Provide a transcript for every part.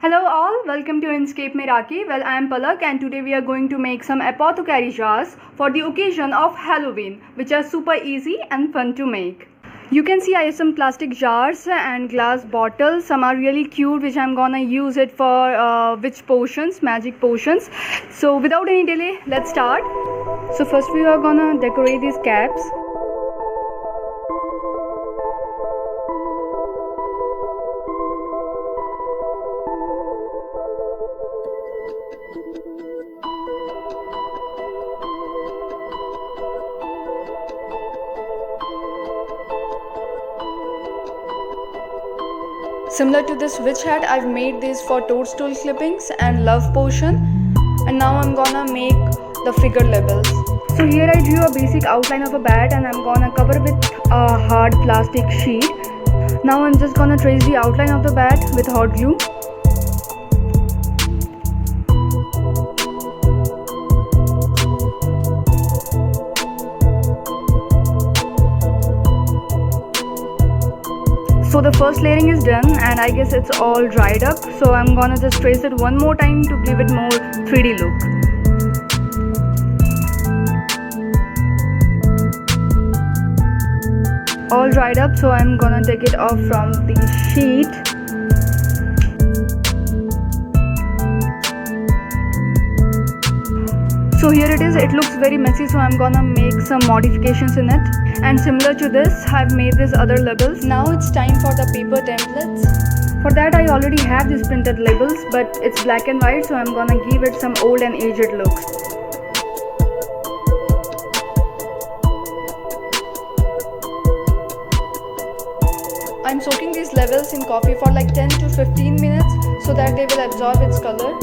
Hello all, welcome to Inscape Miraki. Well, I am Palak and today we are going to make some apothecary jars for the occasion of Halloween, which are super easy and fun to make. You can see I have some plastic jars and glass bottles. Some are really cute, which I'm gonna use it for witch potions, magic potions. So without any delay, let's start. So first we are gonna decorate these caps. Similar to this witch hat, I've made this for toadstool clippings and love potion. And now I'm gonna make the figure labels. So here I drew a basic outline of a bat and I'm gonna cover with a hard plastic sheet. Now I'm just gonna trace the outline of the bat with hot glue. So the first layering is done and I guess it's all dried up. So I'm gonna just trace it one more time to give it more 3D look. All dried up, so I'm gonna take it off from the sheet. So here it is, it looks very messy, so I'm gonna make some modifications in it. And similar to this, I've made these other labels. Now it's time for the paper templates. For that I already have these printed labels, but it's black and white, so I'm gonna give it some old and aged looks. I'm soaking these labels in coffee for like 10 to 15 minutes so that they will absorb its color.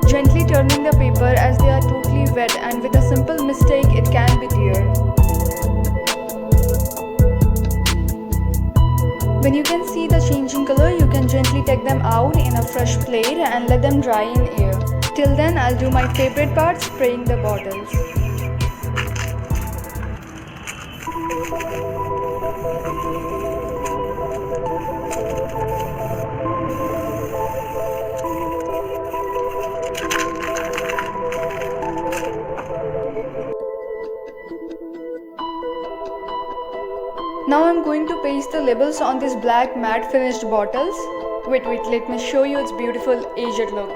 Gently turning the paper as they are totally wet, and with a simple mistake it can be tear. When you can see the changing color, you can gently take them out in a fresh plate and let them dry in air. Till then I'll do my favorite part, spraying the bottles. Now I'm going to paste the labels on these black matte finished bottles. Wait, let me show you its beautiful aged look.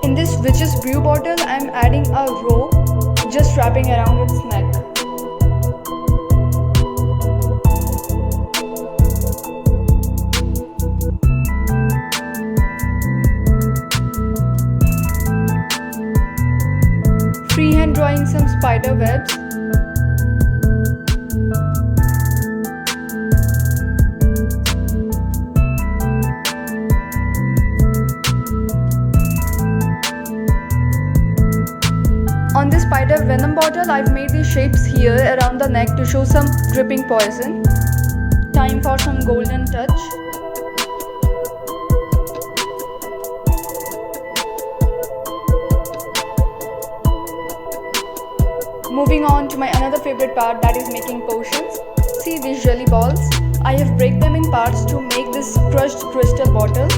In this witch's brew bottle, I'm adding a rope, just wrapping around its neck. Freehand drawing some spider webs. On this spider venom bottle, I've made these shapes here around the neck to show some dripping poison. Time for some golden touch. Moving on to my another favorite part, that is making potions. See these jelly balls? I have break them in parts to make this crushed crystal bottle.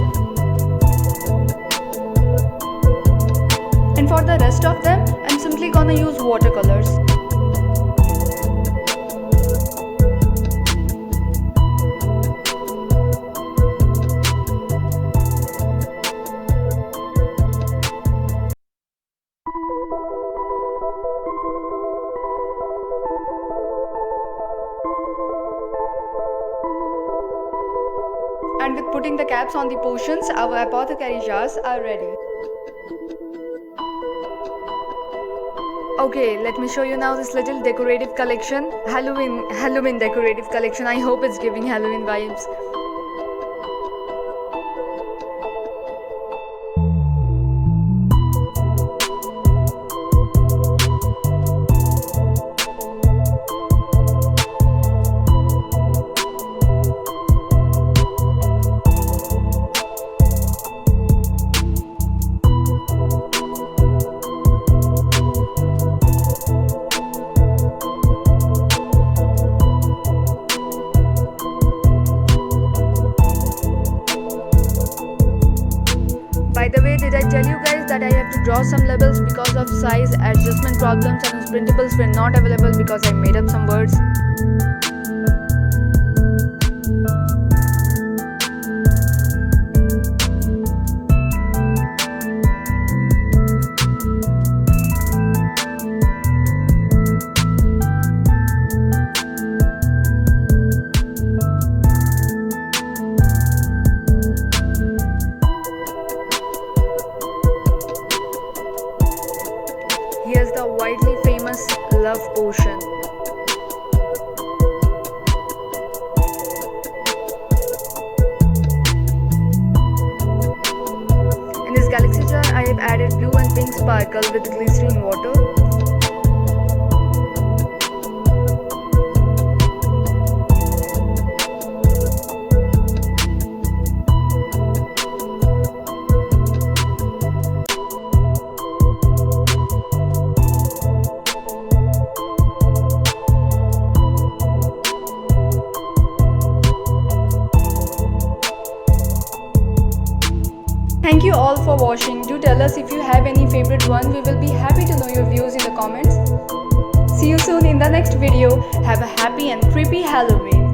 And for the rest of them, I'm simply gonna use watercolors. And with putting the caps on the potions, our apothecary jars are ready. Okay, let me show you now this little decorative collection. Halloween decorative collection. I hope it's giving Halloween vibes. adjustment problems and whose printables were not available because I made up some words. Here's the widely famous love potion. In this galaxy jar, I have added blue and pink sparkle with glycerin water. Thank you all for watching. Do tell us if you have any favorite one. We will be happy to know your views in the comments. See you soon in the next video. Have a happy and creepy Halloween.